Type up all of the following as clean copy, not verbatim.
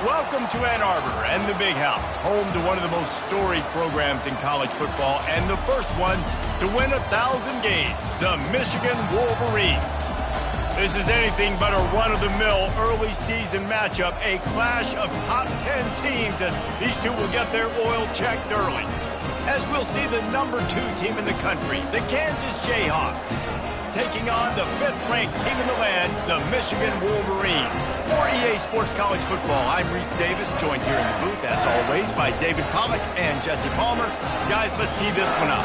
Welcome to Ann Arbor and the Big House, home to one of the most storied programs in college football and the first one to win 1,000 games, the Michigan Wolverines. This is anything but a run-of-the-mill early season matchup, a clash of top 10 teams, and these two will get their oil checked early. As we'll see the number 2 team in the country, the Kansas Jayhawks, taking on the 5th-ranked team in the land, the Michigan Wolverines. For EA Sports College Football, I'm Reese Davis, joined here in the booth, as always, by David Pollack and Jesse Palmer. Guys, let's tee this one up.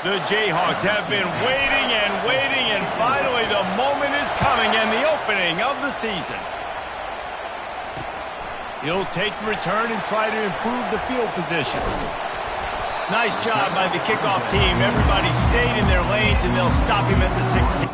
The Jayhawks have been waiting, and finally the moment is coming and the opening of the season. He'll take the return and try to improve the field position. Nice job by the kickoff team. Everybody stayed in their lanes, and they'll stop him at the 16.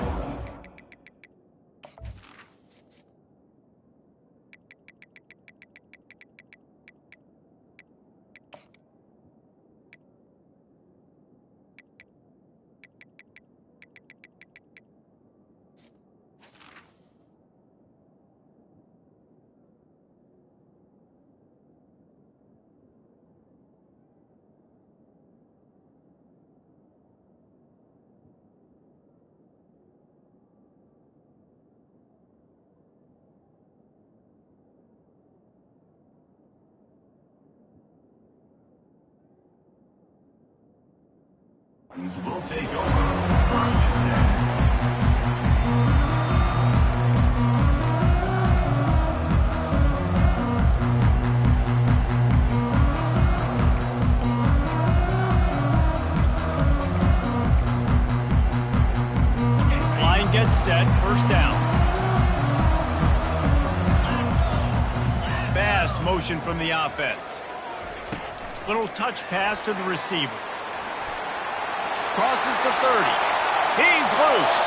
Will take over first and 10. Line gets set, first down. Fast motion from the offense. Little touch pass to the receiver. Crosses the 30. He's loose.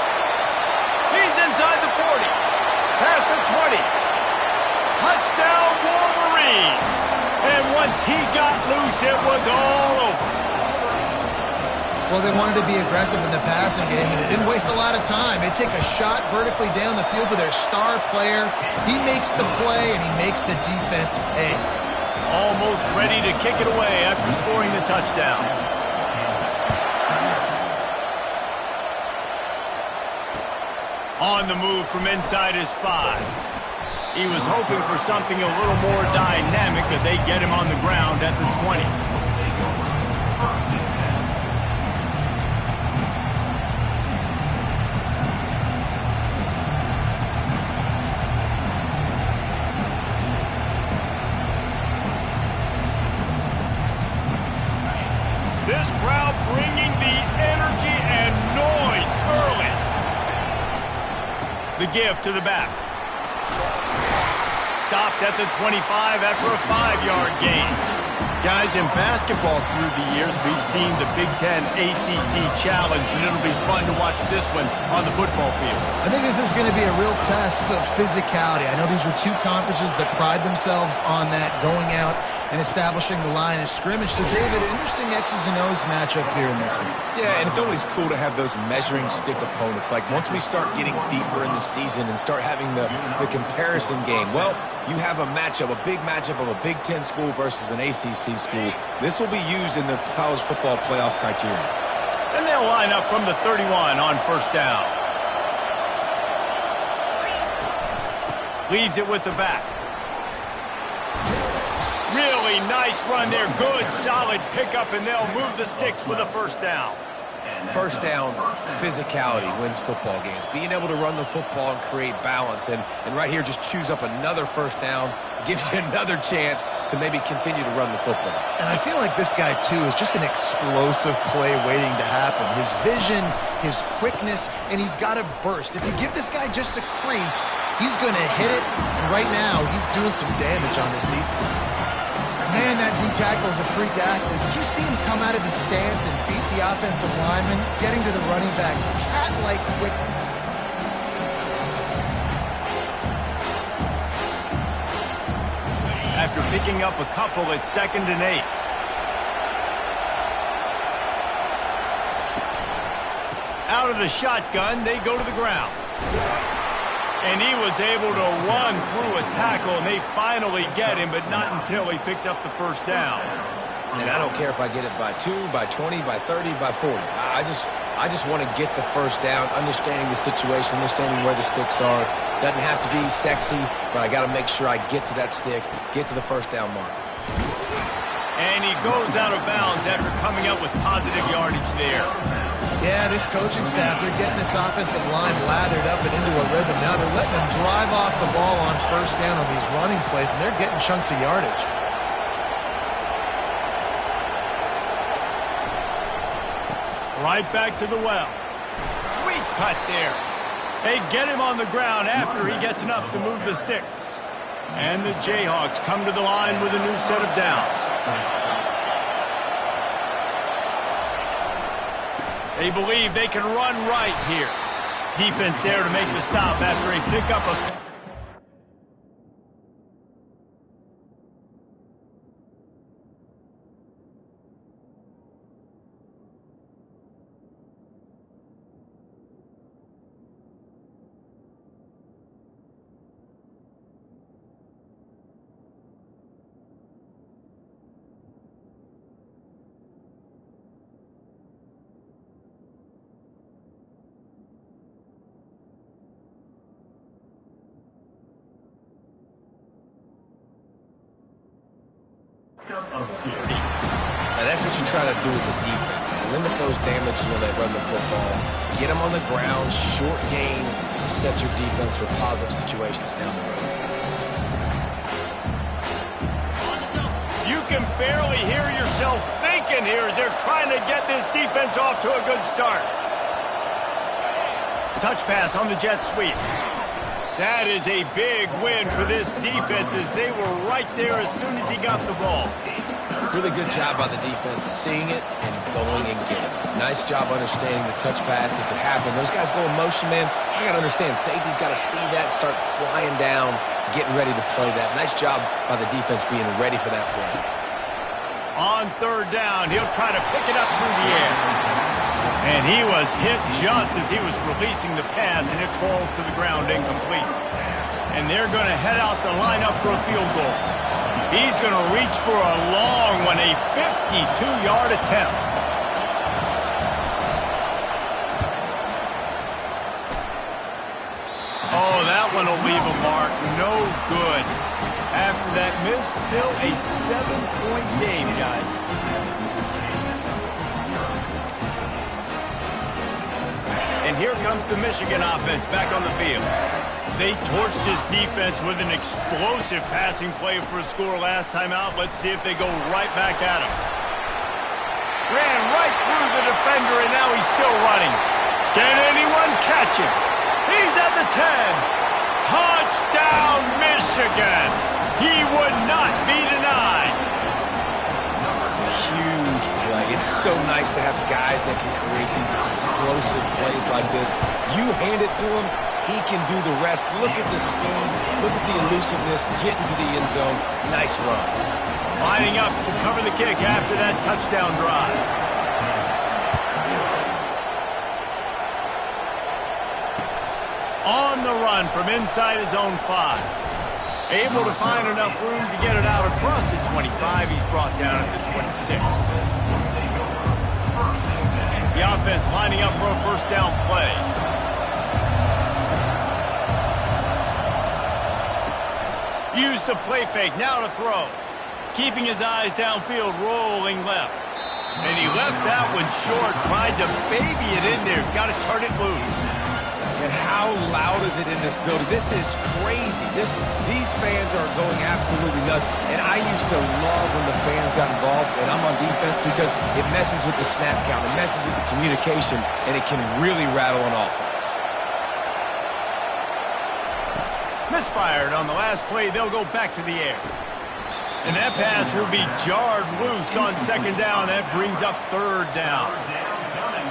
He's inside the 40. Past the 20. Touchdown, Wolverines. And once he got loose, it was all over. Well, they wanted to be aggressive in the passing game, and they didn't waste a lot of time. They take a shot vertically down the field to their star player. He makes the play, and he makes the defense pay. Almost ready to kick it away after scoring the touchdown. On the move from inside his 5. He was hoping for something a little more dynamic, but they get him on the ground at the 20. This crowd bringing the energy and noise early. The give to the back. Stopped at the 25 after a 5-yard gain. Guys, in basketball through the years, we've seen the Big Ten ACC Challenge, and it'll be fun to watch this one on the football field. I think this is going to be a real test of physicality. I know these are 2 conferences that pride themselves on that, going out and establishing the line of scrimmage. So, David, interesting X's and O's matchup here in this one. Yeah, and it's always cool to have those measuring stick opponents. Like, once we start getting deeper in the season and start having the comparison game, well, you have a matchup, a big matchup of a Big Ten school versus an ACC school. This will be used in the college football playoff criteria. And they'll line up from the 31 on first down. Leaves it with the back. Really nice run there. Good, solid pickup, and they'll move the sticks with a first down. First down, physicality wins football games. Being able to run the football and create balance. And right here, just choose up another first down. Gives you another chance to maybe continue to run the football. And I feel like this guy, too, is just an explosive play waiting to happen. His vision, his quickness, and he's got a burst. If you give this guy just a crease, he's going to hit it. And right now, he's doing some damage on this defense. Man, that D-tackle is a freak athlete. Did you see him come out of the stance and beat the offensive lineman, getting to the running back? Cat-like quickness. After picking up a couple, it's 2nd and 8. Out of the shotgun, they go to the ground. And he was able to run through a tackle, and they finally get him, but not until he picks up the first down. And I don't care if I get it by 2, by 20, by 30, by 40. I just want to get the first down, understanding the situation, understanding where the sticks are. Doesn't have to be sexy, but I got to make sure I get to that stick, get to the first down mark. And he goes out of bounds after coming up with positive yardage there. Yeah, this coaching staff, they're getting this offensive line lathered up and into a rhythm. Now they're letting them drive off the ball on first down on these running plays, and they're getting chunks of yardage. Right back to the well. Sweet cut there. They get him on the ground after he gets enough to move the sticks. And the Jayhawks come to the line with a new set of downs. They believe they can run right here. Defense there to make the stop after a pickup of... Now that's what you try to do as a defense. Limit those damages when they run the football. Get them on the ground, short gains, set your defense for positive situations down the road. You can barely hear yourself thinking here as they're trying to get this defense off to a good start. Touch pass on the jet sweep. That is a big win for this defense as they were right there as soon as he got the ball. Really good job by the defense, seeing it and going and getting it. Nice job understanding the touch pass. It could happen. Those guys go in motion, man. I got to understand, safety's got to see that and start flying down, getting ready to play that. Nice job by the defense being ready for that play. On third down, he'll try to pick it up through the air. And he was hit just as he was releasing the pass, and it falls to the ground incomplete. And they're going to head out to line up for a field goal. He's going to reach for a long one, a 52-yard attempt. Oh, that one will leave a mark. No good. After that miss, still a 7-point game, guys. And here comes the Michigan offense back on the field. They torched this defense with an explosive passing play for a score last time out. Let's see if they go right back at him. Ran right through the defender, and now he's still running. Can anyone catch him? He's at the 10. Touchdown, Michigan. He would not be denied. Huge play. It's so nice to have guys that can create these explosive plays like this. You hand it to him, he can do the rest. Look at the speed. Look at the elusiveness. Get into the end zone. Nice run. Lining up to cover the kick after that touchdown drive. On the run from inside his own 5. Able to find enough room to get it out across the 25. He's brought down at the 26. The offense lining up for a first down play. Used the play fake, now to throw. Keeping his eyes downfield, rolling left. And he left that one short, tried to baby it in there. He's got to turn it loose. And how loud is it in this building? This is crazy. These fans are going absolutely nuts. And I used to love when the fans got involved, and I'm on defense because it messes with the snap count. It messes with the communication, and it can really rattle an offense. Misfired on the last play. They'll go back to the air. And that pass will be jarred loose on second down. That brings up third down.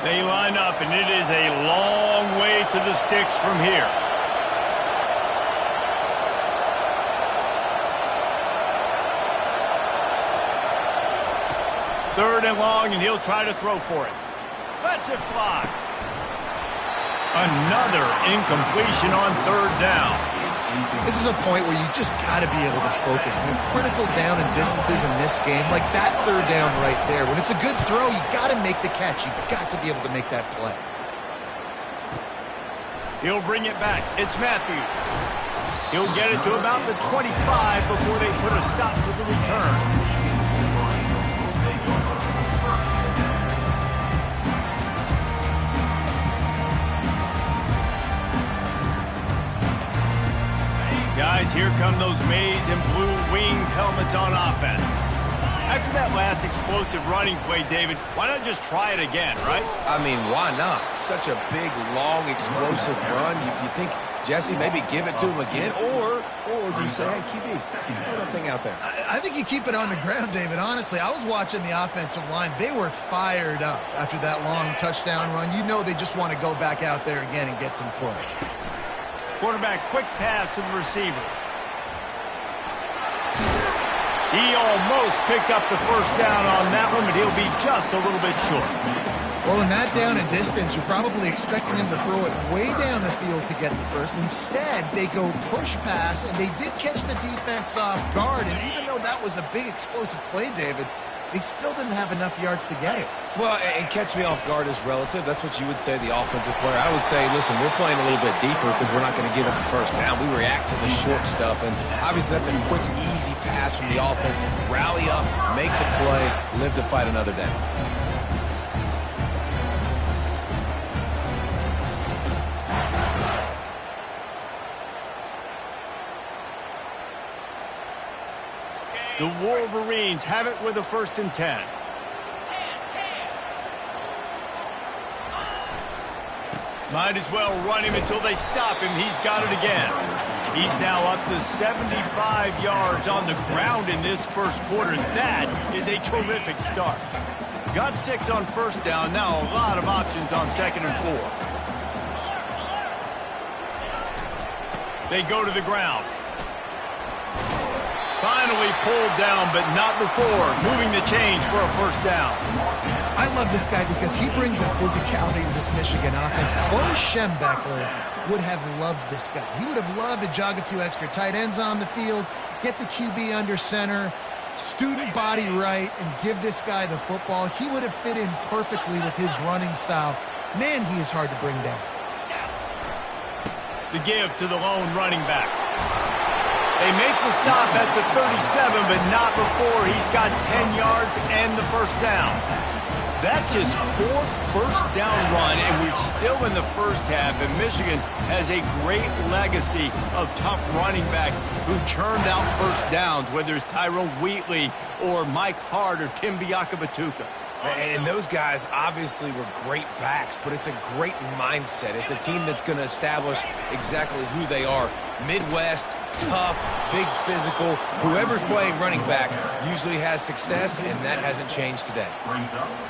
They line up, and it is a long way to the sticks from here. Third and long, and he'll try to throw for it. Lets it fly. Another incompletion on third down. This is a point where you just got to be able to focus. And the critical down and distances in this game, like that third down right there. When it's a good throw, you got to make the catch. You got to be able to make that play. He'll bring it back. It's Matthews. He'll get it to about the 25 before they put a stop to the return. Guys, here come those maize and blue winged helmets on offense. After that last explosive running play, David, why not just try it again, right? I mean, why not? Such a big, long, explosive run. You think, Jesse, maybe give it to him again? Or do you say, hey, QB, throw that thing out there? I think you keep it on the ground, David. Honestly, I was watching the offensive line. They were fired up after that long touchdown run. You know they just want to go back out there again and get some push. Quarterback, quick pass to the receiver. He almost picked up the first down on that one, but he'll be just a little bit short. Well, in that down and distance, you're probably expecting him to throw it way down the field to get the first. Instead, they go push pass, and they did catch the defense off guard. And even though that was a big explosive play, David, they still didn't have enough yards to get it. Well, and catch me off guard is relative. That's what you would say, the offensive player. I would say, listen, we're playing a little bit deeper because we're not going to give up the first down. We react to the short stuff, and obviously that's a quick, easy pass from the offense. Rally up, make the play, live to fight another down. The Wolverines have it with a 1st and 10. Might as well run him until they stop him. He's got it again. He's now up to 75 yards on the ground in this first quarter. That is a terrific start. Got 6 on first down. Now a lot of options on 2nd and 4. They go to the ground. Finally pulled down, but not before. Moving the chains for a first down. I love this guy because he brings a physicality to this Michigan offense. Bo Schembechler would have loved this guy. He would have loved to jog a few extra tight ends on the field, get the QB under center, student body right, and give this guy the football. He would have fit in perfectly with his running style. Man, he is hard to bring down. The give to the lone running back. They make the stop at the 37, but not before he's got 10 yards and the first down. That's his 4th first down run, and we're still in the first half, and Michigan has a great legacy of tough running backs who churned out first downs, whether it's Tyrone Wheatley or Mike Hart or Tim Biakabatuka. And those guys obviously were great backs, but it's a great mindset. It's a team that's going to establish exactly who they are. Midwest, tough, big physical. Whoever's playing running back usually has success, and that hasn't changed today.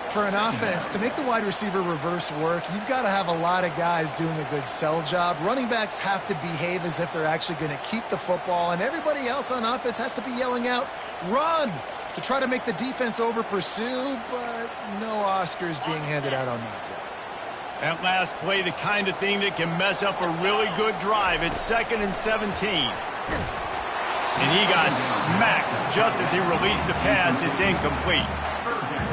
For an offense, to make the wide receiver reverse work, you've got to have a lot of guys doing a good sell job. Running backs have to behave as if they're actually going to keep the football, and everybody else on offense has to be yelling out, run, to try to make the defense over-pursue, but no Oscars being handed out on that. That last play, the kind of thing that can mess up a really good drive. It's 2nd and 17. And he got smacked just as he released the pass. It's incomplete.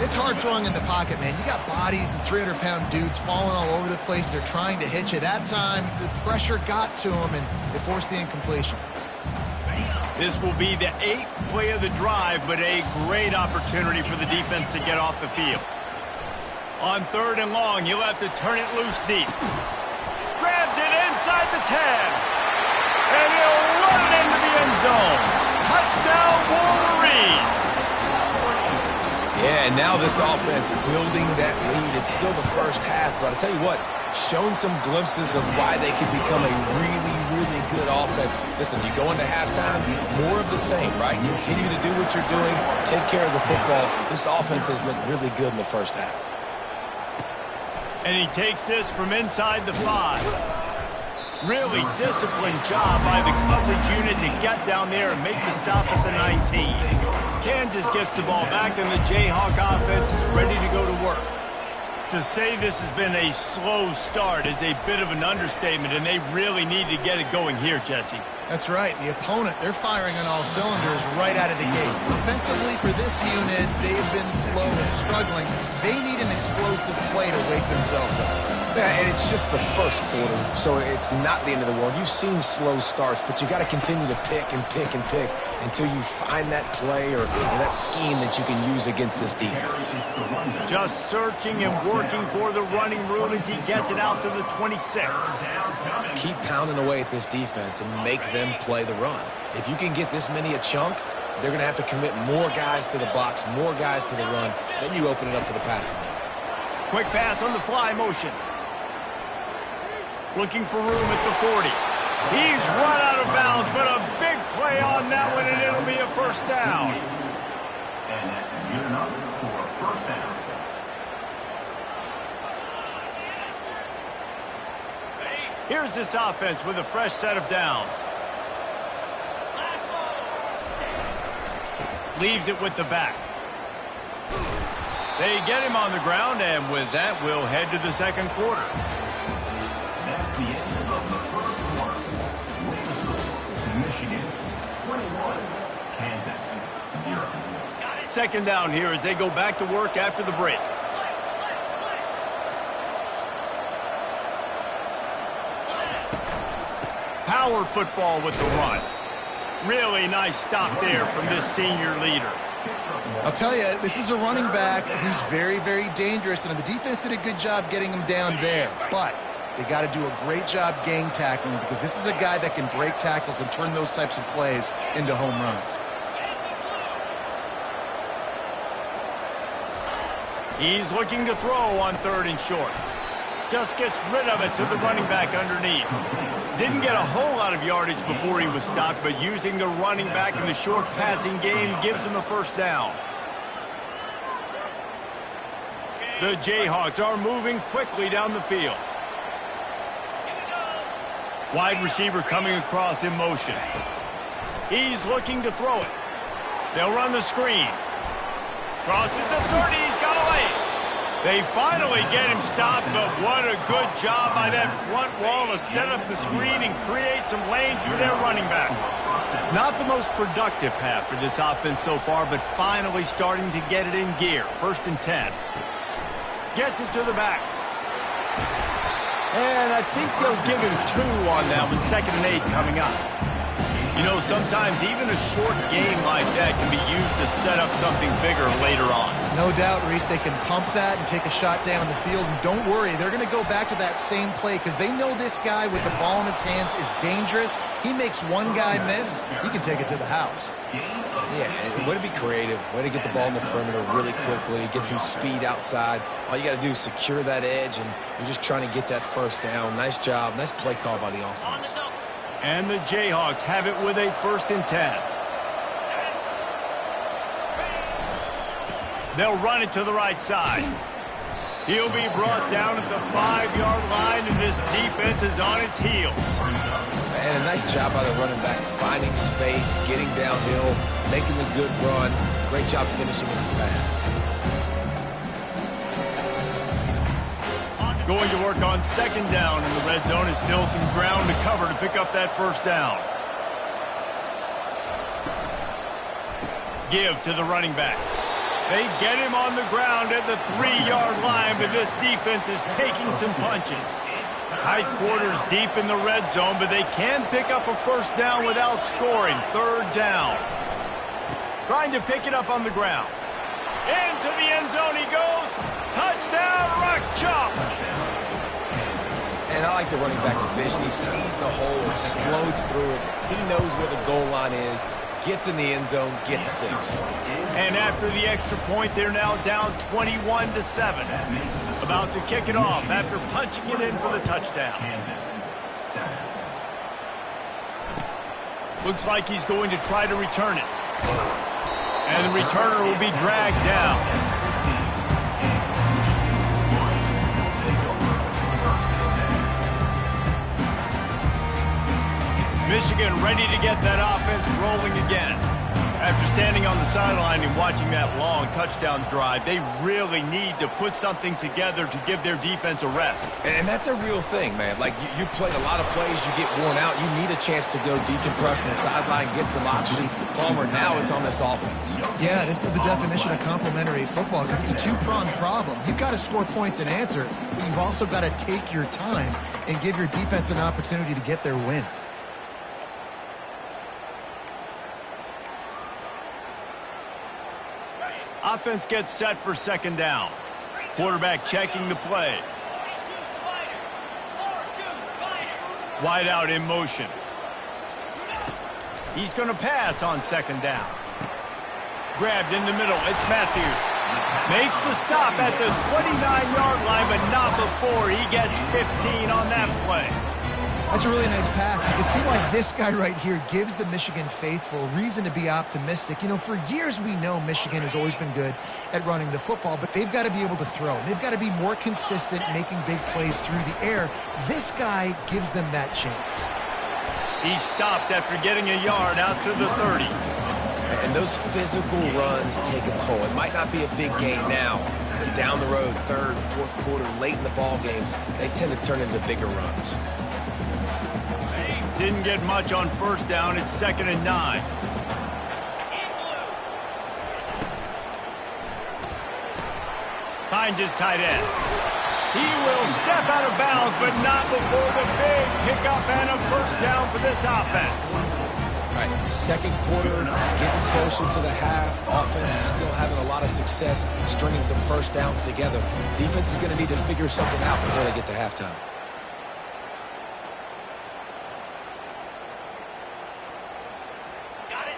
It's hard throwing in the pocket, man. You got bodies and 300-pound dudes falling all over the place. They're trying to hit you. That time, the pressure got to him, and it forced the incompletion. This will be the 8th play of the drive, but a great opportunity for the defense to get off the field. On 3rd and long, he'll have to turn it loose deep. Grabs it inside the 10. And he'll run it into the end zone. Touchdown, Wolverines. Yeah, and now this offense building that lead. It's still the first half, but I'll tell you what, shown some glimpses of why they could become a really, really good offense. Listen, you go into halftime, more of the same, right? Continue to do what you're doing, take care of the football. This offense has looked really good in the first half. And he takes this from inside the 5. Really disciplined job by the coverage unit to get down there and make the stop at the 19. Kansas gets the ball back, and the Jayhawk offense is ready to go to work. To say this has been a slow start is a bit of an understatement, and they really need to get it going here, Jesse. That's right. The opponent, they're firing on all cylinders right out of the gate. Offensively, for this unit, they've been slow and struggling. They need an explosive play to wake themselves up. Yeah, and it's just the first quarter, so it's not the end of the world. You've seen slow starts, but you got to continue to pick and pick and pick until you find that play or that scheme that you can use against this defense. Just searching and working for the running room as he gets it out to the 26. Keep pounding away at this defense and make them play the run. If you can get this many a chunk, they're going to have to commit more guys to the box, more guys to the run. Then you open it up for the passing game. Quick pass on the fly motion. Looking for room at the 40. He's run out of bounds, but a big play on that one, and it'll be a first down. And that's good enough for a first down. Here's this offense with a fresh set of downs. Leaves it with the back. They get him on the ground, and with that, we'll head to the second quarter. That's the end of the first quarter. Michigan 21, Kansas 0. Second down here as they go back to work after the break. Power football with the run. Really nice stop there from this senior leader. I'll tell you, this is a running back who's very, very dangerous, and the defense did a good job getting him down there. But they got to do a great job gang tackling because this is a guy that can break tackles and turn those types of plays into home runs. He's looking to throw on 3rd and short. Just gets rid of it to the running back underneath. Didn't get a whole lot of yardage before he was stopped, but using the running back in the short passing game gives him a first down. The Jayhawks are moving quickly down the field. Wide receiver coming across in motion. He's looking to throw it. They'll run the screen. Crosses the 30, he's got away. They finally get him stopped, but what a good job by that front wall to set up the screen and create some lanes for their running back. Not the most productive half for this offense so far, but finally starting to get it in gear. 1st and 10. Gets it to the back. And I think they'll give him 2 on that one. 2nd and 8 coming up. You know, sometimes even a short game like that can be used to set up something bigger later on. No doubt, Reese, they can pump that and take a shot down the field. And don't worry, they're going to go back to that same play because they know this guy with the ball in his hands is dangerous. He makes one guy miss, he can take it to the house. Yeah, and way to be creative, way to get the ball in the perimeter really quickly, get some speed outside. All you got to do is secure that edge, and you're just trying to get that first down. Nice job, nice play call by the offense. And the Jayhawks have it with a 1st and 10. They'll run it to the right side. He'll be brought down at the 5-yard line, and this defense is on its heels. And a nice job by the running back, finding space, getting downhill, making the good run. Great job finishing with his pass. Going to work on 2nd down in the red zone is still some ground to cover to pick up that first down. Give to the running back. They get him on the ground at the 3-yard line, but this defense is taking some punches. Tight quarters deep in the red zone, but they can pick up a first down without scoring. 3rd down. Trying to pick it up on the ground. Into the end zone he goes. Touchdown, Rock Chop. And I like the running back's vision. He sees the hole, explodes through it. He knows where the goal line is, gets in the end zone, gets 6. And after the extra point, they're now down 21-7. About to kick it off after punching it in for the touchdown. Looks like he's going to try to return it. And the returner will be dragged down. Michigan ready to get that offense rolling again. After standing on the sideline and watching that long touchdown drive, they really need to put something together to give their defense a rest. And that's a real thing, man. Like, you played a lot of plays, you get worn out. You need a chance to go decompress on the sideline, get some oxygen. Palmer, now it's on this offense. Yeah, this is the definition of complementary football because it's a two-pronged problem. You've got to score points and answer, but you've also got to take your time and give your defense an opportunity to get their win. Offense gets set for second down. Quarterback checking the play. Wide out in motion. He's going to pass on second down. Grabbed in the middle. It's Matthews. Makes the stop at the 29-yard line, but not before he gets 15 on that play. That's a really nice pass. You can see why this guy right here gives the Michigan faithful reason to be optimistic. You know, for years we know Michigan has always been good at running the football, but they've got to be able to throw. They've got to be more consistent making big plays through the air. This guy gives them that chance. He stopped after getting a yard out to the 30. And those physical runs take a toll. It might not be a big game now, but down the road, third, fourth quarter, late in the ball games, they tend to turn into bigger runs. Didn't get much on first down. It's 2nd and 9. Finds his tight end. He will step out of bounds, but not before the big pickup and a first down for this offense. All right, second quarter, getting closer to the half. Offense is still having a lot of success stringing some first downs together. Defense is going to need to figure something out before they get to halftime.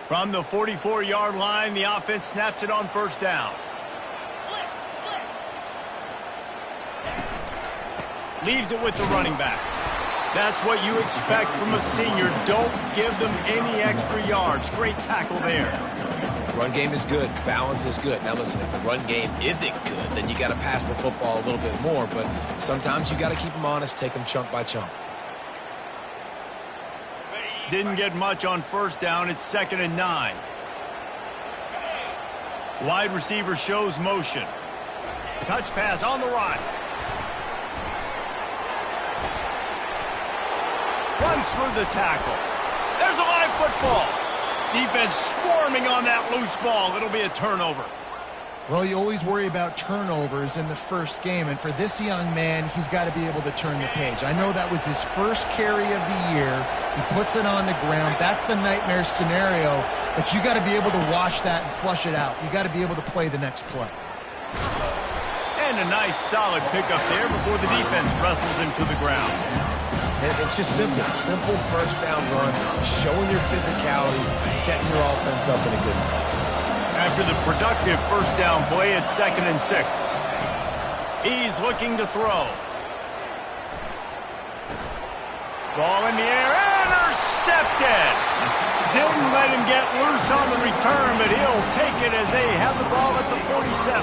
From the 44-yard line, the offense snaps it on first down. Leaves it with the running back. That's what you expect from a senior. Don't give them any extra yards. Great tackle there. Run game is good. Balance is good. Now listen, if the run game isn't good, then you got to pass the football a little bit more. But sometimes you got to keep them honest, take them chunk by chunk. Didn't get much on first down. It's 2nd and 9. Wide receiver shows motion. Touch pass on the run. Runs through the tackle. There's a live football. Defense swarming on that loose ball. It'll be a turnover. Well, you always worry about turnovers in the first game, and for this young man, he's got to be able to turn the page. I know that was his first carry of the year. He puts it on the ground. That's the nightmare scenario, but you got to be able to wash that and flush it out. You got to be able to play the next play. And a nice solid pickup there before the defense wrestles him to the ground. And it's just simple. Simple first down run, showing your physicality, setting your offense up in a good spot. After the productive first down play, it's 2nd and 6. He's looking to throw. Ball in the air, intercepted. Didn't let him get loose on the return, but he'll take it as they have the ball at the 47.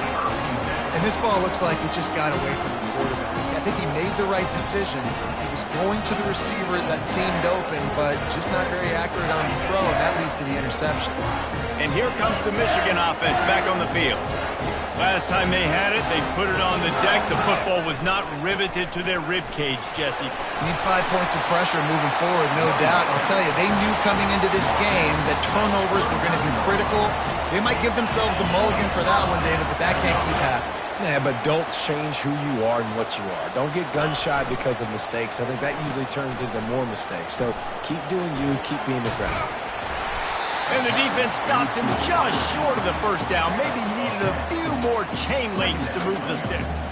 And this ball looks like it just got away from the quarterback. I think he made the right decision. He was going to the receiver that seemed open, but just not very accurate on the throw, and that leads to the interception. And here comes the Michigan offense back on the field. Last time they had it, they put it on the deck. The football was not riveted to their rib cage, Jesse. Need 5 points of pressure moving forward, no doubt. I'll tell you, they knew coming into this game that turnovers were going to be critical. They might give themselves a mulligan for that one, David, but that can't keep happening. Yeah, but don't change who you are and what you are. Don't get gun-shy because of mistakes. I think that usually turns into more mistakes. So keep doing you, keep being aggressive. And the defense stops him just short of the first down. Maybe needed a few more chain links to move the sticks.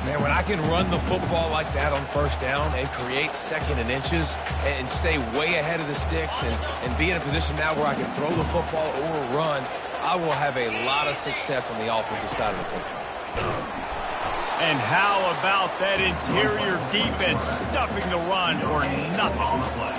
Man, when I can run the football like that on first down and create 2nd and inches and stay way ahead of the sticks and be in a position now where I can throw the football or run, I will have a lot of success on the offensive side of the football. And how about that interior defense stuffing the run or nothing on the play?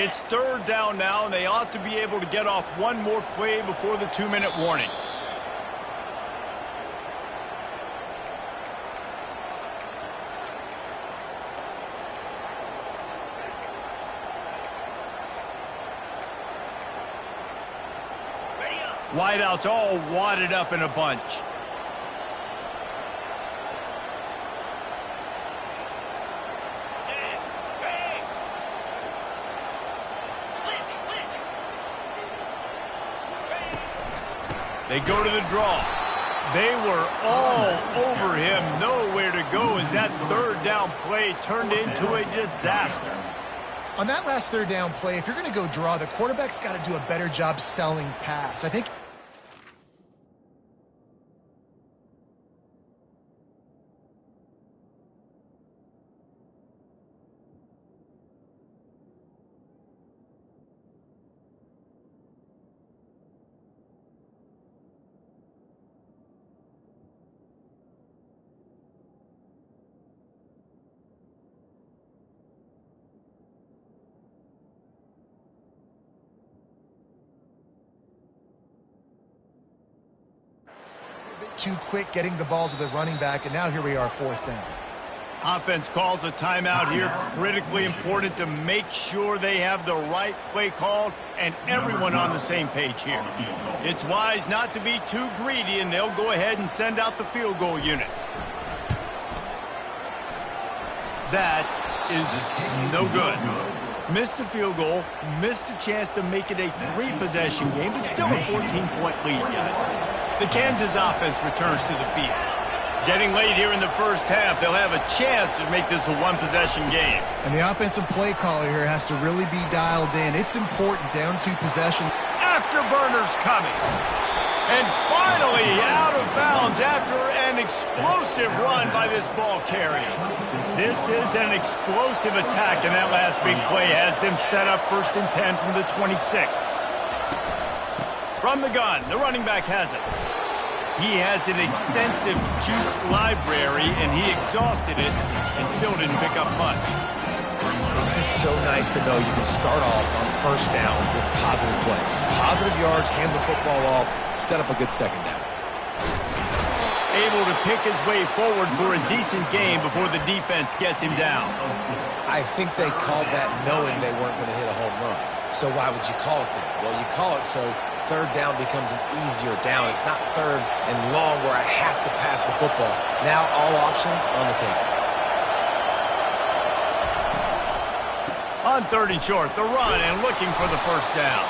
It's third down now, and they ought to be able to get off one more play before the 2-minute warning. Wideouts all wadded up in a bunch. They go to the draw. They were all over him. Nowhere to go as that third down play turned into a disaster. On that last third down play, if you're going to go draw, the quarterback's got to do a better job selling pass. I think too quick getting the ball to the running back, and now here we are, fourth down. Offense calls a timeout here. Critically important to make sure they have the right play called and everyone on the same page here. It's wise not to be too greedy, and they'll go ahead and send out the field goal unit. That is no good. Missed the field goal, missed the chance to make it a 3-possession game, but still a 14-point lead, guys. The Kansas offense returns to the field. Getting late here in the first half, they'll have a chance to make this a 1-possession game. And the offensive play caller here has to really be dialed in. It's important, down 2 possession. Afterburners coming. And finally out of bounds after an explosive run by this ball carrier. This is an explosive attack, and that last big play has them set up 1st and 10 from the 26. From the gun, the running back has it. He has an extensive juke library, and he exhausted it and still didn't pick up much. This is so nice to know you can start off on first down with positive plays. Positive yards, hand the football off, set up a good second down. Able to pick his way forward for a decent game before the defense gets him down. I think they called that knowing they weren't going to hit a home run. So why would you call it that? Well, you call it so third down becomes an easier down. It's not third and long where I have to pass the football. Now all options on the table. On 3rd and short, the run and looking for the first down.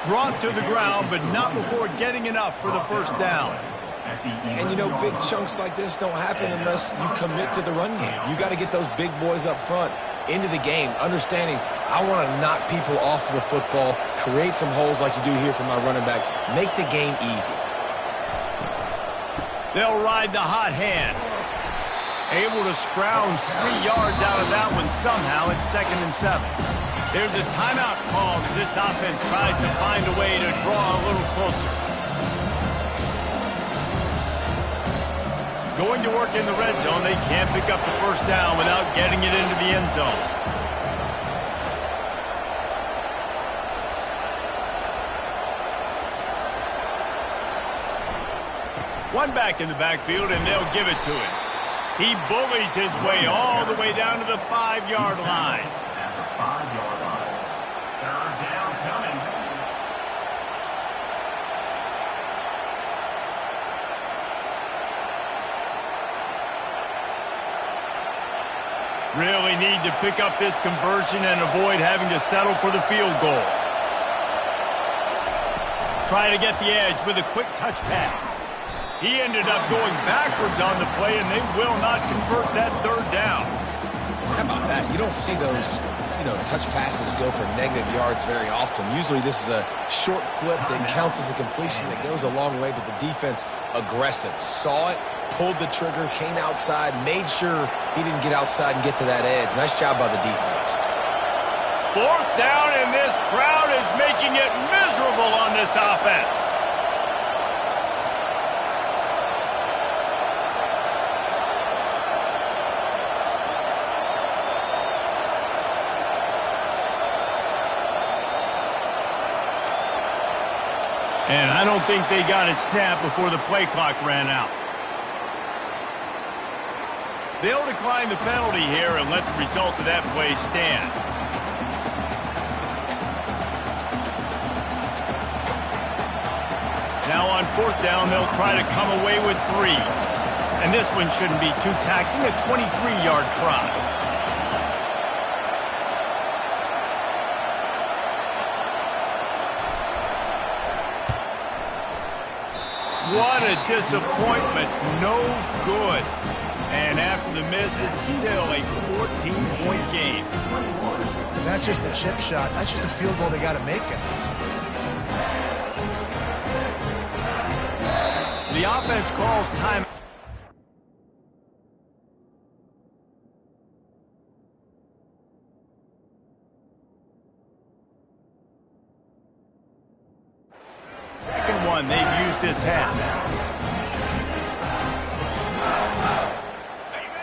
Brought to the ground, but not before getting enough for the first down. And, you know, big chunks like this don't happen unless you commit to the run game. You got to get those big boys up front into the game, understanding I want to knock people off the football, create some holes like you do here for my running back, make the game easy. They'll ride the hot hand. Able to scrounge 3 yards out of that one somehow. It's 2nd and 7. There's a timeout called as this offense tries to find a way to draw a little closer. Going to work in the red zone. They can't pick up the first down without getting it into the end zone. One back in the backfield, and they'll give it to him. He bullies his way all the way down to the 5-yard line. At the 5-yard line. Third down coming. Really need to pick up this conversion and avoid having to settle for the field goal. Try to get the edge with a quick touch pass. He ended up going backwards on the play, and they will not convert that third down. How about that? You don't see those, touch passes go for negative yards very often. Usually this is a short flip that counts as a completion that goes a long way, but the defense aggressive. Saw it, pulled the trigger, came outside, made sure he didn't get outside and get to that edge. Nice job by the defense. 4th down, and this crowd is making it miserable on this offense. And I don't think they got it snapped before the play clock ran out. They'll decline the penalty here and let the result of that play stand. Now on 4th down, they'll try to come away with 3. And this one shouldn't be too taxing, a 23-yard try. What a disappointment. No good. And after the miss, it's still a 14-point game. And that's just the chip shot. That's just a field goal they got to make, guys. The offense calls time. Second one they've used this half.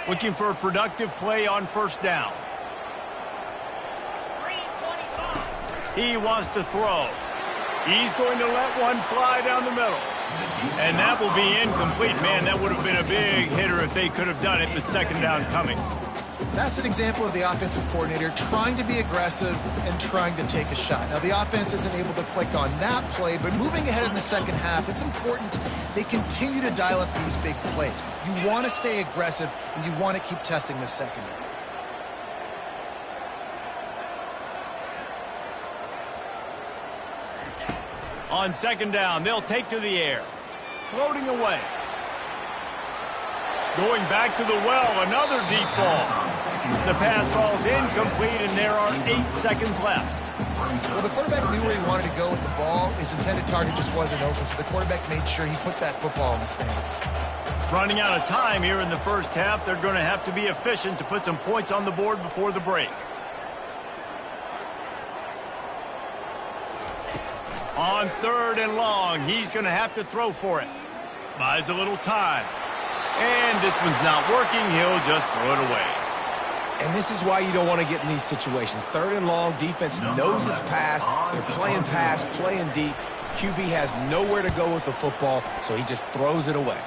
Looking for a productive play on 1st down. He wants to throw. He's going to let one fly down the middle. And that will be incomplete. Man, that would have been a big hitter if they could have done it, but 2nd down coming. That's an example of the offensive coordinator trying to be aggressive and trying to take a shot. Now, the offense isn't able to click on that play, but moving ahead in the 2nd half, it's important they continue to dial up these big plays. You want to stay aggressive, and you want to keep testing the secondary. On 2nd down, they'll take to the air. Floating away. Going back to the well, another deep ball. The pass falls incomplete, and there are 8 seconds left. Well, the quarterback knew where he wanted to go with the ball. His intended target just wasn't open, so the quarterback made sure he put that football in the stands. Running out of time here in the 1st half, they're going to have to be efficient to put some points on the board before the break. On 3rd and long, he's going to have to throw for it. Buys a little time. And this one's not working. He'll just throw it away. And this is why you don't want to get in these situations. 3rd and long, defense knows it's pass. They're playing pass, playing deep. QB has nowhere to go with the football, so he just throws it away.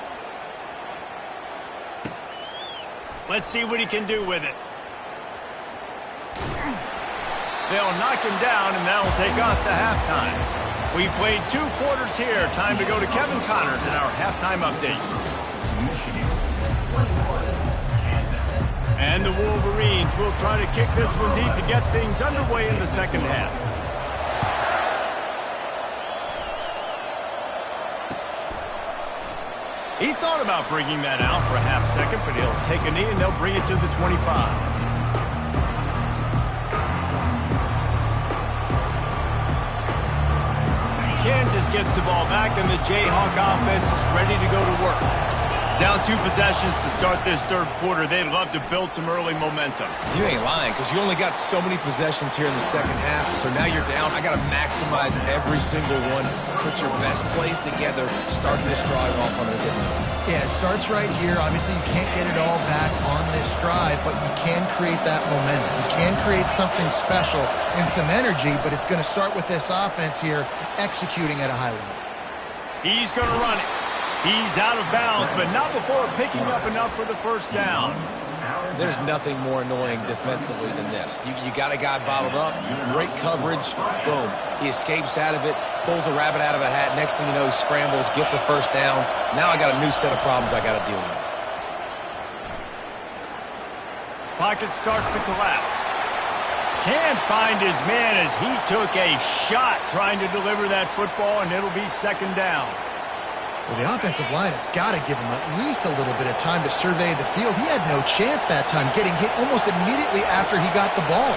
Let's see what he can do with it. They'll knock him down, and that'll take us to halftime. We've played 2 quarters here. Time to go to Kevin Connors in our halftime update. And the Wolverines will try to kick this one deep to get things underway in the 2nd half. He thought about bringing that out for a half second, but he'll take a knee and they'll bring it to the 25. Kansas gets the ball back, and the Jayhawk offense is ready to go to work. Down 2 possessions to start this 3rd quarter. They'd love to build some early momentum. You ain't lying, because you only got so many possessions here in the 2nd half, so now you're down. I got to maximize every single one. Put your best plays together. Start this drive off on a good note. Yeah, it starts right here. Obviously, you can't get it all back on this drive, but you can create that momentum. You can create something special and some energy, but it's going to start with this offense here executing at a high level. He's going to run it. He's out of bounds, but not before picking up enough for the 1st down. There's nothing more annoying defensively than this. You got a guy bottled up, great coverage, boom. He escapes out of it, pulls a rabbit out of a hat. Next thing you know, he scrambles, gets a 1st down. Now I got a new set of problems I got to deal with. Pocket starts to collapse. Can't find his man as he took a shot trying to deliver that football, and it'll be 2nd down. Well, the offensive line has got to give him at least a little bit of time to survey the field. He had no chance that time, getting hit almost immediately after he got the ball.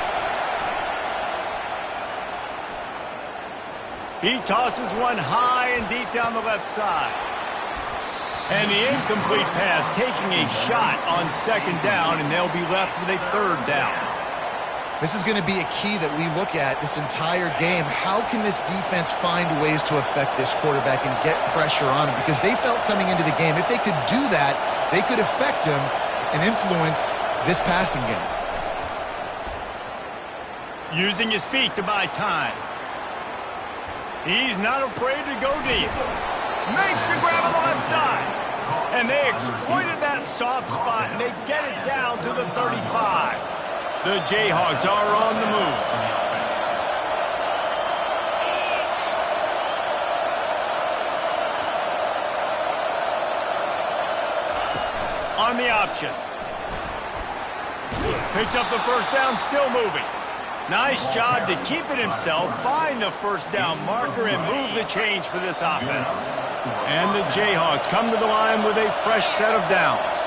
He tosses one high and deep down the left side. And the incomplete pass taking a shot on 2nd down, and they'll be left with a 3rd down. This is going to be a key that we look at this entire game. How can this defense find ways to affect this quarterback and get pressure on him? Because they felt coming into the game, if they could do that, they could affect him and influence this passing game. Using his feet to buy time. He's not afraid to go deep. Makes the grab on the left side. And they exploited that soft spot, and they get it down to the 35. The Jayhawks are on the move. On the option. Picks up the first down, still moving. Nice job to keep it himself, find the first down marker, and move the change for this offense. And the Jayhawks come to the line with a fresh set of downs.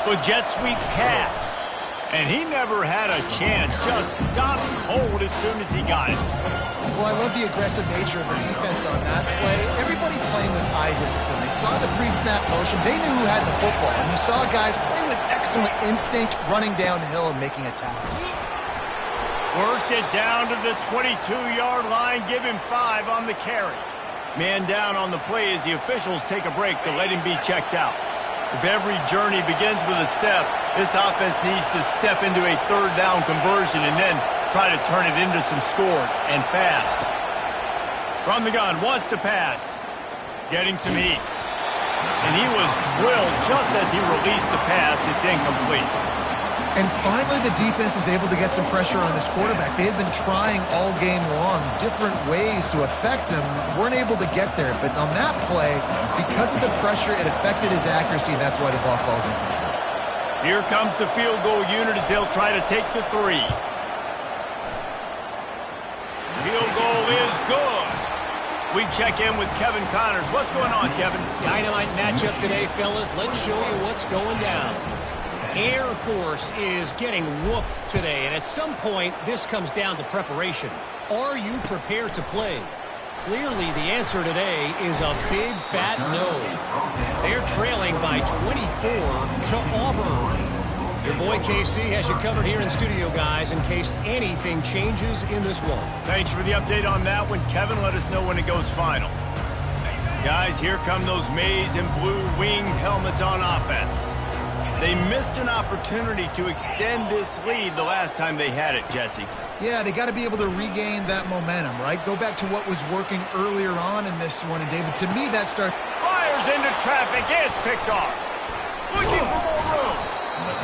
The jet sweep pass. And he never had a chance, just stopped cold as soon as he got it. Well, I love the aggressive nature of the defense on that play. Everybody playing with eye discipline. They saw the pre-snap motion. They knew who had the football. And you saw guys play with excellent instinct, running downhill and making a tackle. Worked it down to the 22-yard line. Give him 5 on the carry. Man down on the play as the officials take a break to let him be checked out. If every journey begins with a step, this offense needs to step into a third down conversion and then try to turn it into some scores, and fast. From the gun, wants to pass. Getting some heat. And he was drilled just as he released the pass. It's incomplete. And finally, the defense is able to get some pressure on this quarterback. They had been trying all game long different ways to affect him. Weren't able to get there. But on that play, because of the pressure, it affected his accuracy, and that's why the ball falls in. Here comes the field goal unit as they'll try to take the 3. Field goal is good. We check in with Kevin Connors. What's going on, Kevin? Dynamite matchup today, fellas. Let's show you what's going down. Air Force is getting whooped today, and at some point, this comes down to preparation. Are you prepared to play? Clearly, the answer today is a big, fat no. They're trailing by 24 to Auburn. Your boy KC has you covered here in studio, guys, in case anything changes in this one. Thanks for the update on that one, Kevin. Let us know when it goes final. Guys, here come those maize and blue winged helmets on offense. They missed an opportunity to extend this lead the last time they had it, Jesse. Yeah, they got to be able to regain that momentum, right? Go back to what was working earlier on in this one. And, David, to me, that starts... Fires into traffic. It's picked off. Looking for more room.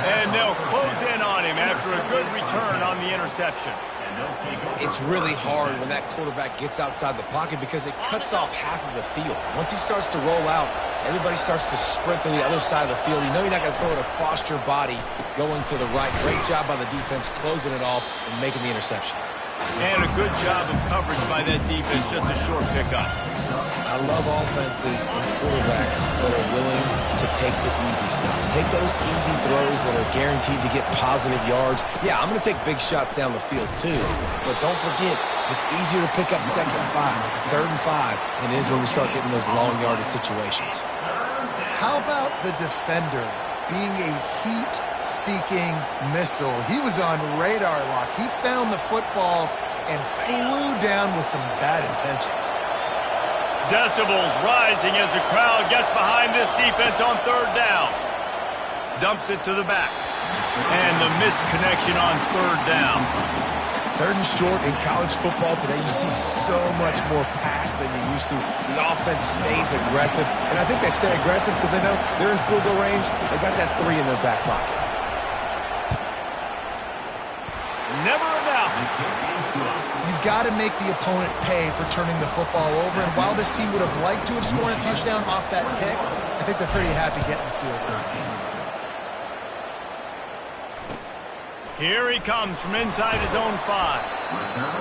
And they'll close in on him after a good return on the interception. It's really hard when that quarterback gets outside the pocket because it cuts off half of the field. Once he starts to roll out, everybody starts to sprint to the other side of the field. You know you're not going to throw it across your body going to the right. Great job by the defense closing it off and making the interception. And a good job of coverage by that defense, just a short pickup. I love offenses and quarterbacks that are willing to take the easy stuff. Take those easy throws that are guaranteed to get positive yards. Yeah, I'm going to take big shots down the field too. But don't forget, it's easier to pick up 2nd and 5, 3rd and 5 than it is when we start getting those long yardage situations. How about the defender being a heat-seeking missile? He was on radar lock. He found the football and flew down with some bad intentions. Decibels rising as the crowd gets behind this defense on 3rd down. Dumps it to the back. And the missed connection on 3rd down. 3rd and short in college football today, you see so much more pass than you used to. The offense stays aggressive, and I think they stay aggressive because they know they're in field goal range. They got that 3 in their back pocket. Never a doubt. You've got to make the opponent pay for turning the football over, and while this team would have liked to have scored a touchdown off that pick, I think they're pretty happy getting the field goal. Here he comes from inside his own 5.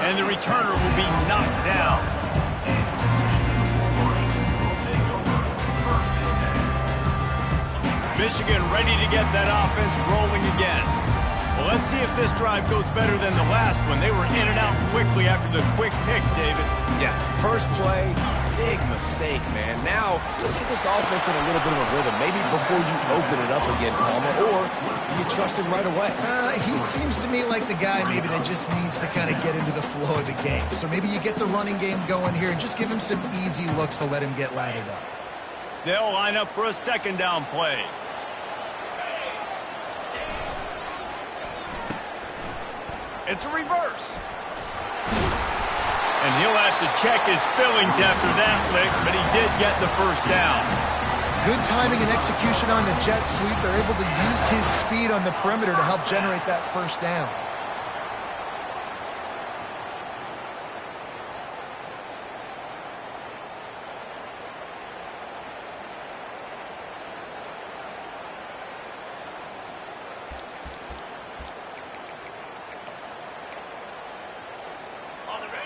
And the returner will be knocked down. Michigan ready to get that offense rolling again. Well, let's see if this drive goes better than the last one. They were in and out quickly after the quick pick, David. Yeah, first play, big mistake, man. Now, let's get this offense in a little bit of a rhythm. Maybe before you open it up again, Palmer, or do you trust him right away? He seems to me like the guy maybe that just needs to kind of get into the flow of the game. So maybe you get the running game going here and just give him some easy looks to let him get laddered up. They'll line up for a 2nd down play. It's a reverse. And he'll have to check his feelings after that lick, but he did get the first down. Good timing and execution on the jet sweep. They're able to use his speed on the perimeter to help generate that first down.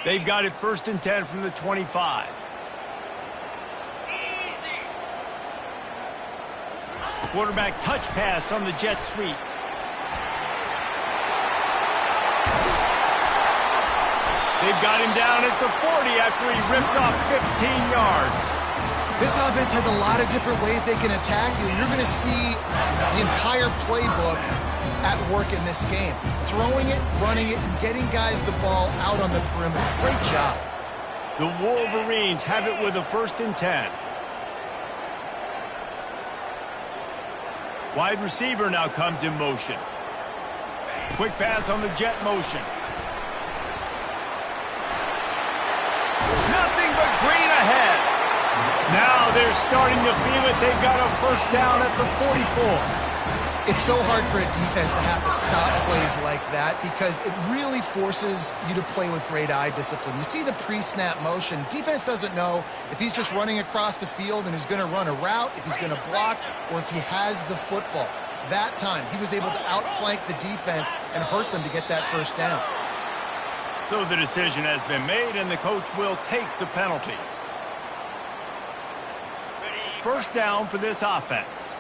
They've got it 1st and 10 from the 25. Quarterback touch pass on the jet sweep. They've got him down at the 40 after he ripped off 15 yards. This offense has a lot of different ways they can attack you, and you're going to see the entire playbook at work in this game. Throwing it, running it, and getting guys the ball out on the perimeter. Great job. The Wolverines have it with a 1st and 10. Wide receiver now comes in motion. Quick pass on the jet motion. Nothing but green ahead. Now they're starting to feel it. They've got a 1st down at the 44. It's so hard for a defense to have to stop plays like that because it really forces you to play with great eye discipline. You see the pre-snap motion. Defense doesn't know if he's just running across the field and is going to run a route, if he's going to block, or if he has the football. That time, he was able to outflank the defense and hurt them to get that 1st down. So the decision has been made, and the coach will take the penalty. 1st down for this offense.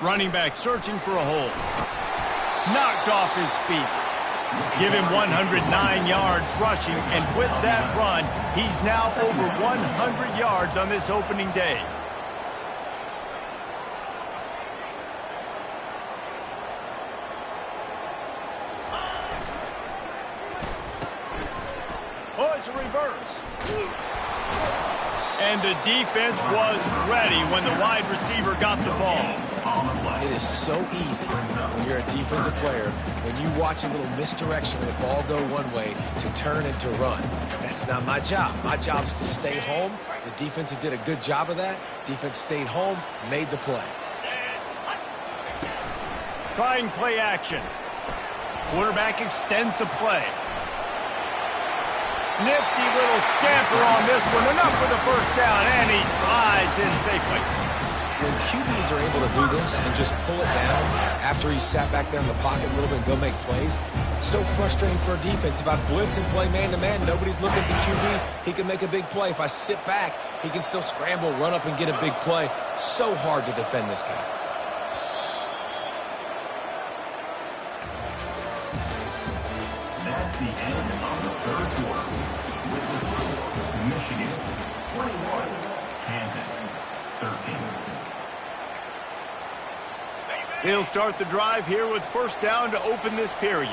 Running back searching for a hole. Knocked off his feet. Give him 109 yards rushing, and with that run, he's now over 100 yards on this opening day. Oh, it's a reverse. And the defense was ready when the wide receiver got the ball. It is so easy when you're a defensive player, when you watch a little misdirection and the ball go one way, to turn and to run. That's not my job. My job is to stay home. The defensive did a good job of that. Defense stayed home, made the play. Trying play action. Quarterback extends the play. Nifty little scamper on this one. Enough for the 1st down, and he slides in safely. When QBs are able to do this and just pull it down after he sat back there in the pocket a little bit and go make plays, so frustrating for a defense. If I blitz and play man-to-man, nobody's looking at the QB, he can make a big play. If I sit back, he can still scramble, run up, and get a big play. So hard to defend this guy. That's the end of the 3rd quarter. With the score, Michigan 21, Kansas 13. He'll start the drive here with 1st down to open this period.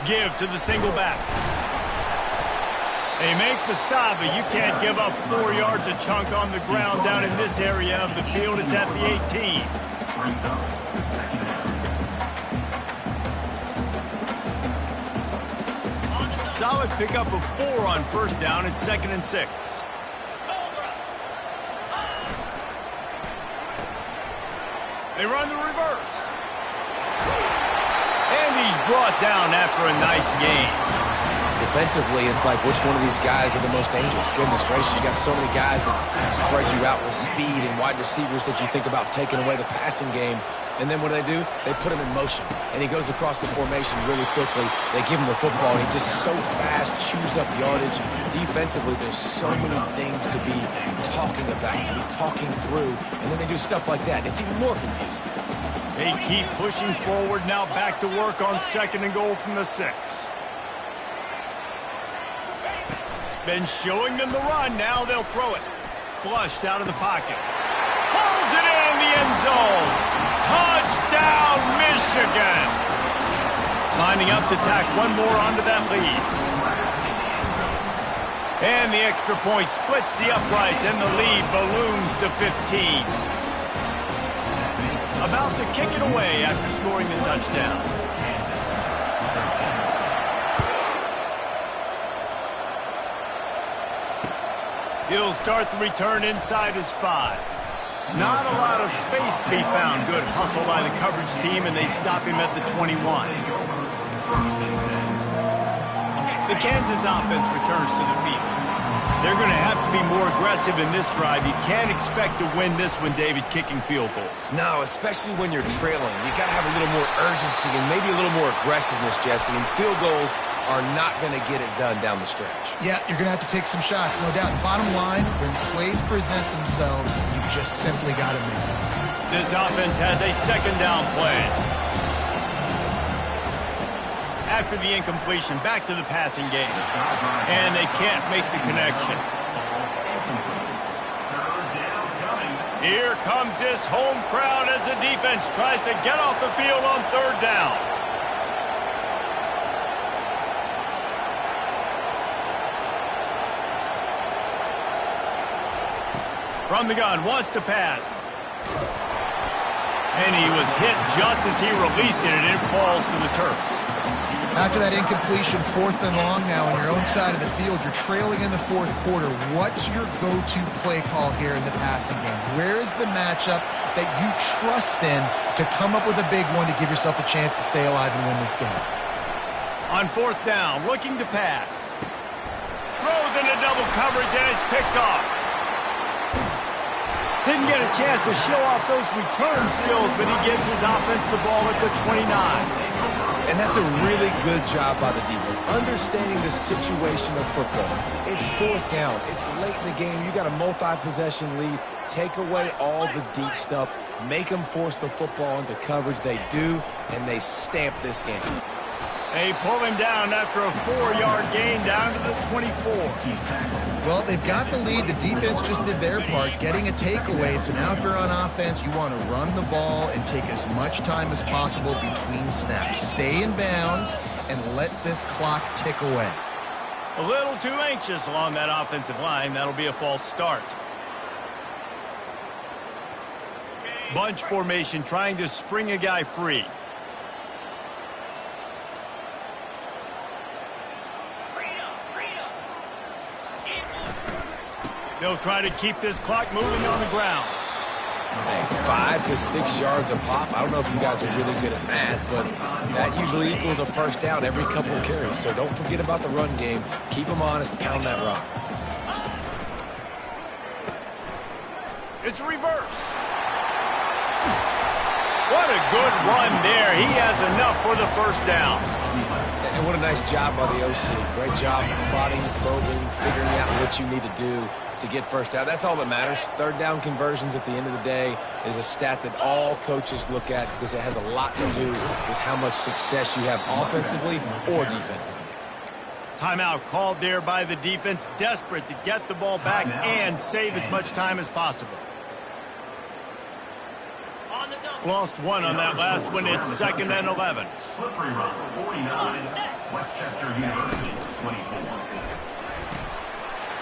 Give to the single back. They make the stop, but you can't give up 4 yards a chunk on the ground down in this area of the field. It's at the 18. Solid pickup of 4 on 1st down. It's 2nd and 6. They run the reverse. And he's brought down after a nice gain. Defensively, it's like which one of these guys are the most dangerous? Goodness gracious, you got so many guys that spread you out with speed and wide receivers that you think about taking away the passing game. And then what do? They put him in motion. And he goes across the formation really quickly. They give him the football, and he just so fast chews up yardage. Defensively, there's so many things to be talking about, to be talking through. And then they do stuff like that. It's even more confusing. They keep pushing forward, now back to work on 2nd and goal from the 6. Been showing them the run, now they'll throw it. Flushed out of the pocket. Pulls it in the end zone. Touchdown, Michigan. Lining up to tack one more onto that lead. And the extra point splits the uprights, and the lead balloons to 15. About to kick it away after scoring the touchdown. He'll start the return inside his 5. Not a lot of space to be found. Good hustle by the coverage team, and they stop him at the 21. The Kansas offense returns to the field. They're going to have to be more aggressive in this drive. You can't expect to win this one, David, kicking field goals. No, especially when you're trailing. You got to have a little more urgency and maybe a little more aggressiveness, Jesse. And field goals are not going to get it done down the stretch. Yeah, you're going to have to take some shots, no doubt. Bottom line, when plays present themselves, you just simply got to make them. This offense has a second down play. After the incompletion, back to the passing game. And they can't make the connection. Here comes this home crowd as the defense tries to get off the field on third down. From the gun, wants to pass. And he was hit just as he released it, and it falls to the turf. After that incompletion, 4th and long now on your own side of the field, you're trailing in the 4th quarter. What's your go-to play call here in the passing game? Where is the matchup that you trust in to come up with a big one to give yourself a chance to stay alive and win this game? On 4th down, looking to pass. Throws into double coverage, and it's picked off. Didn't get a chance to show off those return skills, but he gives his offense the ball at the 29. And that's a really good job by the defense, understanding the situation of football. It's 4th down. It's late in the game. You got a multi-possession lead. Take away all the deep stuff. Make them force the football into coverage. They do, and they stamp this game. They pull him down after a 4-yard gain down to the 24. Well, they've got the lead. The defense just did their part, getting a takeaway. So now if you're on offense, you want to run the ball and take as much time as possible between snaps. Stay in bounds and let this clock tick away. A little too anxious along that offensive line. That'll be a false start. Bunch formation trying to spring a guy free. They'll try to keep this clock moving on the ground. Hey, 5 to 6 yards a pop. I don't know if you guys are really good at math, but that usually equals a first down every couple of carries. So don't forget about the run game. Keep them honest, pound that rock. It's reverse. What a good run there. He has enough for the first down. And what a nice job by the OC. Great job plotting, probing, figuring out what you need to do to get first down. That's all that matters. Third down conversions at the end of the day is a stat that all coaches look at because it has a lot to do with how much success you have offensively or defensively. Timeout called there by the defense, desperate to get the ball back and save as much time as possible. Lost one on that last one. It's 2nd and 11. Slippery run, 49. Westchester University, 24.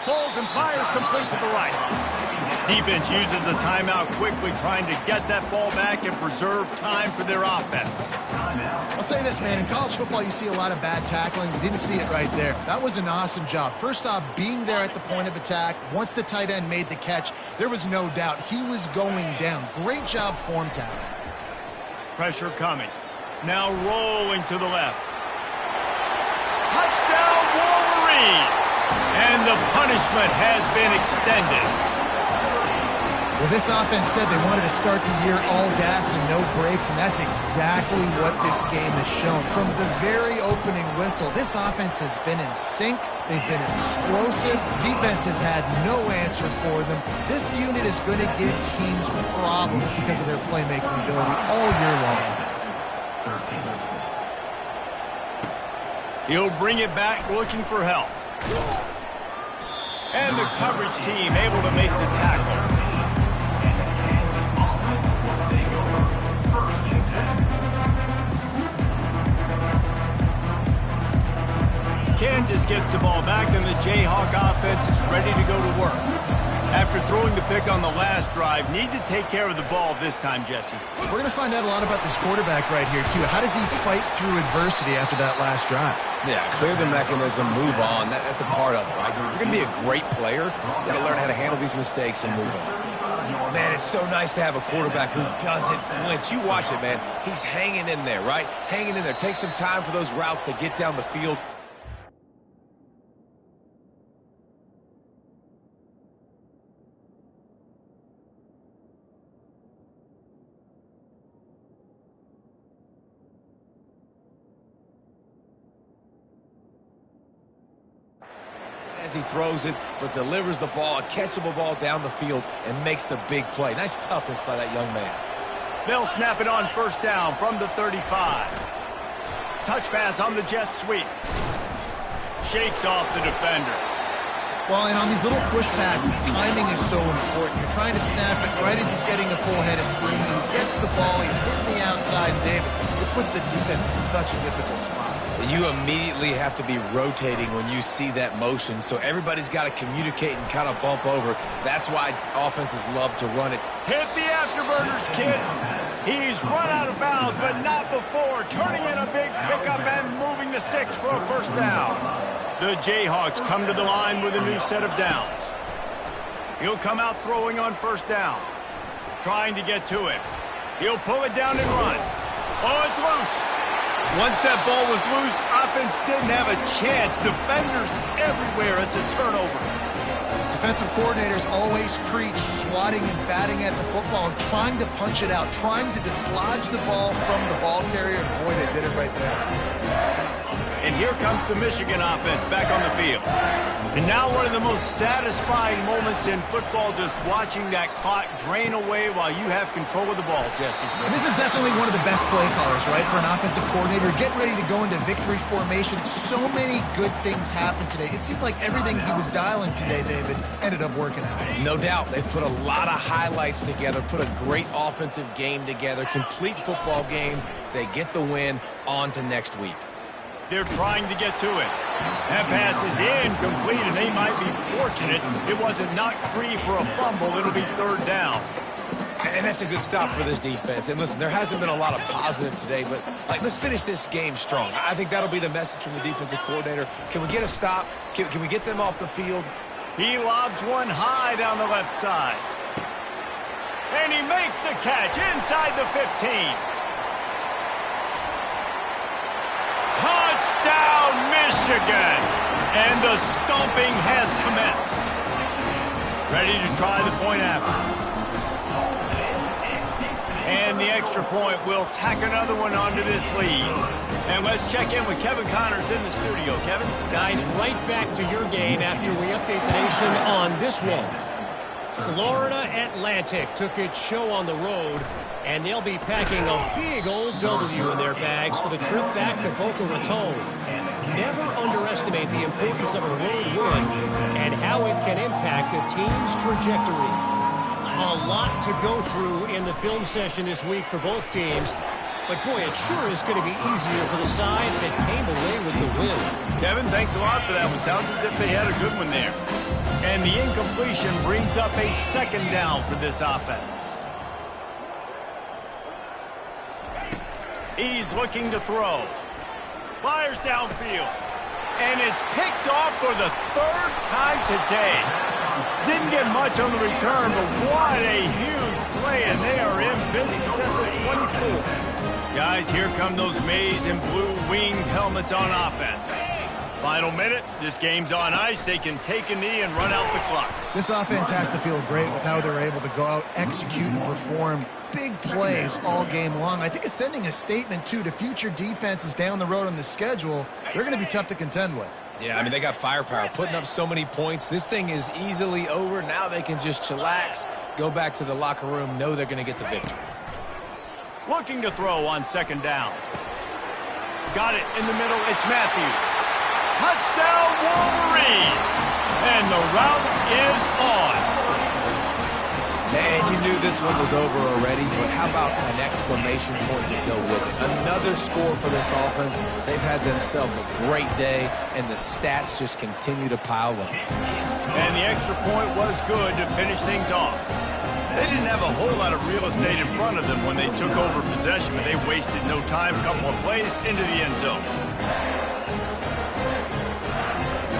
Pulls and fires complete to the right. Defense uses a timeout quickly, trying to get that ball back and preserve time for their offense. I'll say this, man. In college football, you see a lot of bad tackling. We didn't see it right there. That was an awesome job. First off, being there at the point of attack. Once the tight end made the catch, there was no doubt he was going down. Great job form tackling. Pressure coming. Now rolling to the left. Touchdown, Wolverines! And the punishment has been extended. Well, this offense said they wanted to start the year all gas and no brakes, and that's exactly what this game has shown. From the very opening whistle, this offense has been in sync. They've been explosive. Defense has had no answer for them. This unit is going to give teams problems because of their playmaking ability all year long. He'll bring it back looking for help. And the coverage team able to make the tackle. Kansas gets the ball back, and the Jayhawk offense like on the last drive, need to take care of the ball this time, Jesse. We're going to find out a lot about this quarterback right here, too. How does he fight through adversity after that last drive? Yeah, clear the mechanism, move on. That's a part of it, right? If you're going to be a great player, you got to learn how to handle these mistakes and move on. Man, it's so nice to have a quarterback who doesn't flinch. You watch it, man. He's hanging in there, right? Hanging in there. Take some time for those routes to get down the field. As he throws it, but delivers the ball, a catchable ball down the field, and makes the big play. Nice toughness by that young man. They'll snap it on first down from the 35. Touch pass on the jet sweep. Shakes off the defender. Well, and on these little push passes, timing is so important. You're trying to snap it right as he's getting a full head of steam. He gets the ball, he's hitting the outside, and David, it puts the defense in such a difficult spot. You immediately have to be rotating when you see that motion, so everybody's got to communicate and kind of bump over. That's why offenses love to run it. Hit the afterburners, kid. He's run out of bounds, but not before. Turning in a big pickup and moving the sticks for a first down. The Jayhawks come to the line with a new set of downs. He'll come out throwing on first down. Trying to get to it. He'll pull it down and run. Oh, it's loose. Once that ball was loose, offense didn't have a chance. Defenders everywhere. It's a turnover. Defensive coordinators always preach swatting and batting at the football, trying to punch it out, trying to dislodge the ball from the ball carrier, and boy, they did it right there. And here comes the Michigan offense back on the field. And now one of the most satisfying moments in football, just watching that clock drain away while you have control of the ball, Jesse. And this is definitely one of the best play callers, right, for an offensive coordinator. Getting ready to go into victory formation. So many good things happened today. It seemed like everything he was dialing today, David, ended up working out. No doubt. They've put a lot of highlights together, put a great offensive game together, complete football game. They get the win. On to next week. They're trying to get to it. That pass is incomplete, and they might be fortunate it wasn't knocked free for a fumble. It'll be third down. And that's a good stop for this defense. And listen, there hasn't been a lot of positive today, but let's finish this game strong. I think that'll be the message from the defensive coordinator. Can we get a stop? Can we get them off the field? He lobs one high down the left side. And he makes the catch inside the 15. Touchdown, Michigan! And the stomping has commenced. Ready to try the point after. And the extra point will tack another one onto this lead. And let's check in with Kevin Connors in the studio. Kevin? Guys, right back to your game after we update the nation on this one. Florida Atlantic took its show on the road, and they'll be packing a big old W in their bags for the trip back to Boca Raton. Never underestimate the importance of a road win and how it can impact a team's trajectory. A lot to go through in the film session this week for both teams, but boy, it sure is going to be easier for the side that came away with the win. Kevin, thanks a lot for that one. Sounds as if they had a good one there. And the incompletion brings up a second down for this offense. He's looking to throw. Fires downfield. And it's picked off for the third time today. Didn't get much on the return, but what a huge play, and they are in business at the 24. Guys, here come those maize and blue winged helmets on offense. Final minute, this game's on ice. They can take a knee and run out the clock. This offense has to feel great with how they're able to go out, execute, and perform big plays all game long. I think it's sending a statement, too, to future defenses down the road on the schedule. They're going to be tough to contend with. Yeah, I mean, they got firepower, putting up so many points. This thing is easily over. Now they can just chillax, go back to the locker room, know they're going to get the victory. Looking to throw on second down. Got it in the middle. It's Matthews. Touchdown, Wolverines! And the route is on. Man, you knew this one was over already, but how about an exclamation point to go with it? Another score for this offense. They've had themselves a great day, and the stats just continue to pile up. And the extra point was good to finish things off. They didn't have a whole lot of real estate in front of them when they took over possession, but they wasted no time. A couple of plays into the end zone.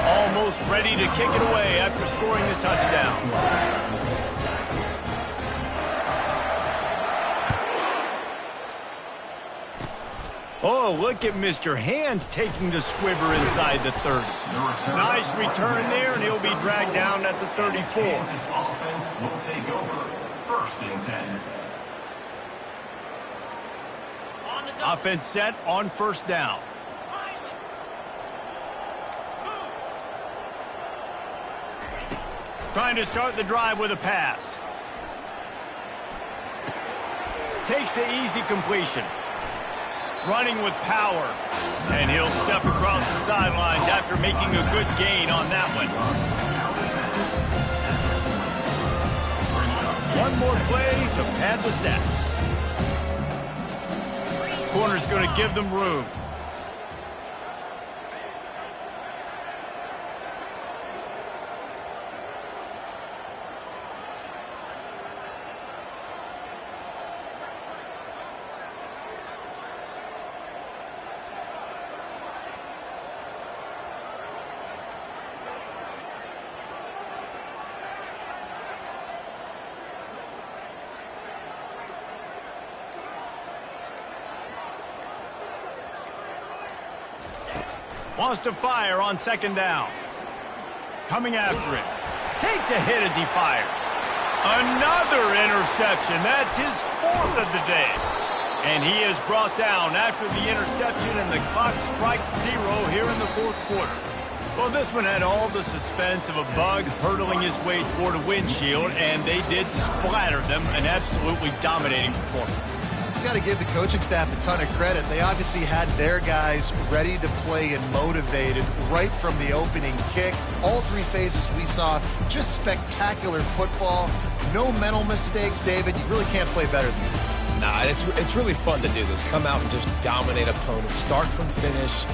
Almost ready to kick it away after scoring the touchdown. Oh, look at Mr. Hands taking the squibber inside the 30. Nice return there, and he'll be dragged down at the 34. Kansas offense will take over. 1st and 10. Offense set on 1st down. Trying to start the drive with a pass. Takes the easy completion. Running with power. And he'll step across the sidelines after making a good gain on that one. One more play to pad the stats. Corner's going to give them room. Wants to fire on 2nd down. Coming after it. Takes a hit as he fires. Another interception. That's his 4th of the day. And he is brought down after the interception, and the clock strikes 0 here in the 4th quarter. Well, this one had all the suspense of a bug hurtling his way toward a windshield, and they did splatter them. An absolutely dominating performance. Got to give the coaching staff a ton of credit. They obviously had their guys ready to play and motivated right from the opening kick. All 3 phases we saw, just spectacular football. No mental mistakes, David. You really can't play better than that. Nah, it's really fun to do this. Come out and just dominate opponents. Start from finish.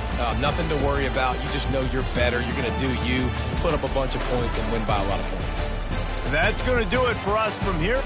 Nothing to worry about. You just know you're better. You're going to do you, put up a bunch of points, and win by a lot of points. That's going to do it for us from here.